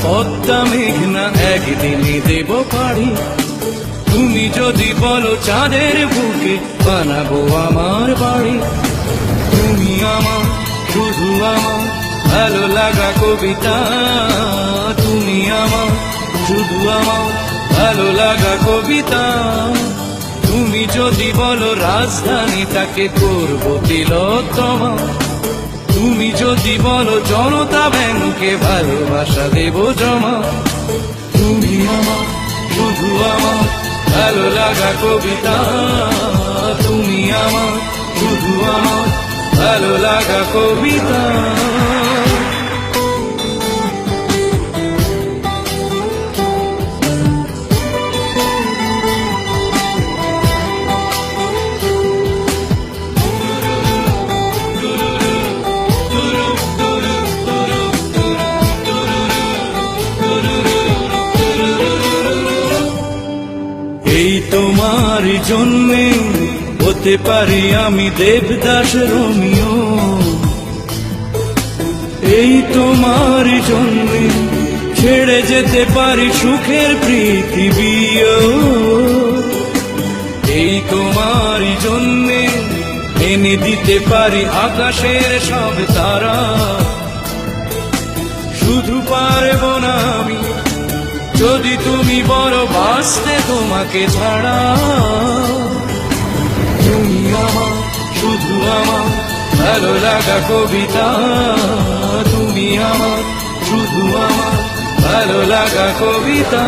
পদ্মা মেঘনা একদিনে দেব পারি। তুমি যদি বলো চাঁদের বুকে বানাবো আমার বাড়ি। তুমি আমার শুধু আমার ভালো লাগা কবিতা, তুমি আমার শুধু আমার ভালো লাগা কবিতা। তুমি যদি বলো রাজধানী তাকে করবো তিলোত্তমা। তুমি যদি বলো জনতা ব্যাংকে ভালোবাসা দেব জমা। তুমি আমার শুধু আমার ভালো লাগা কবিতা, তুমি আমার শুধু আমার ভালো লাগা কবিতা। এই তোমার জন্যে হতে পারি আমি দেবদাস রোমিও। এই তোমার জন্যে ছেড়ে যেতে পারি সুখের পৃথিবীও। এই তোমার জন্যে এনে দিতে পারি আকাশের সব তারা। শুধু পারবো না আমি যদি তুমি বলো বাঁচতে তোমাকে ছাড়া। তুমি আমার শুধু আমার ভালো লাগা কবিতা, তুমি আমার শুধু আমার ভালো লাগা কবিতা।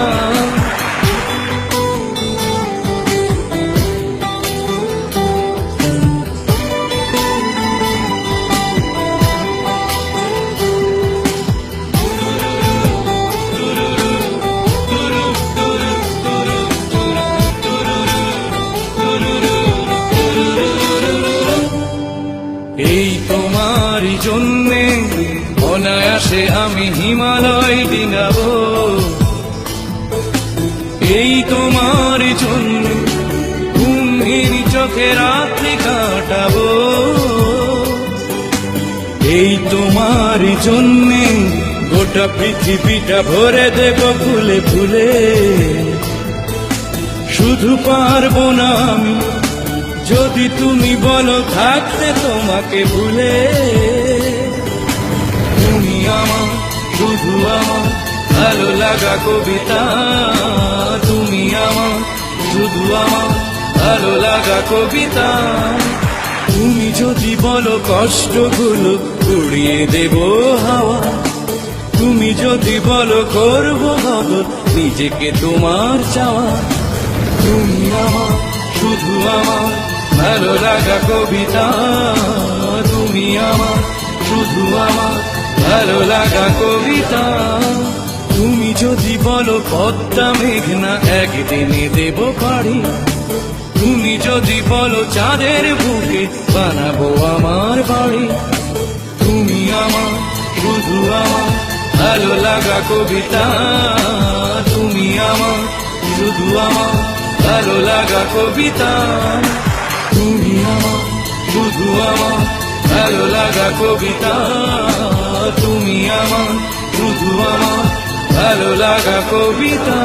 এই তোমার জন্যে অনায়াসে আমি হিমালয় ডিঙাবো। এই তোমার জন্যে ঘুমহীন চোখে রাত্রি কাটাবো। এই তোমার জন্যে গোটা পৃথিবীটা ভরে দেব ফুলে ফুলে। শুধু পারবো না আমি যদি তুমি বলো থাকতে তোমাকে ভুলে। তুমি আমার শুধু আমার ভালো লাগা কবিতা, তুমি আমার শুধু আমার ভালো লাগা কবিতা। তুমি যদি বলো কষ্টগুলো উড়িয়ে দেব হাওয়া। তুমি যদি বলো করবো বদল নিজেকে তোমার চাওয়া। তুমি আমার শুধু আমার ভালো লাগা কবিতা, তুমি আমার শুধু আমার ভালো লাগা কবিতা। তুমি যদি বলো পদ্মা মেঘনা একদিনে দেব পারি। তুমি যদি বলো চাঁদের বুকে বানাবো আমার বাড়ি। তুমি আমার শুধু আমার ভালো লাগা কবিতা, তুমি আমার শুধু আমার ভালো লাগা কবিতা। তুমি আমার শুধু আমার ভালো লাগা কবিতা, তুমি আমার শুধু আমার ভালো লাগা কবিতা।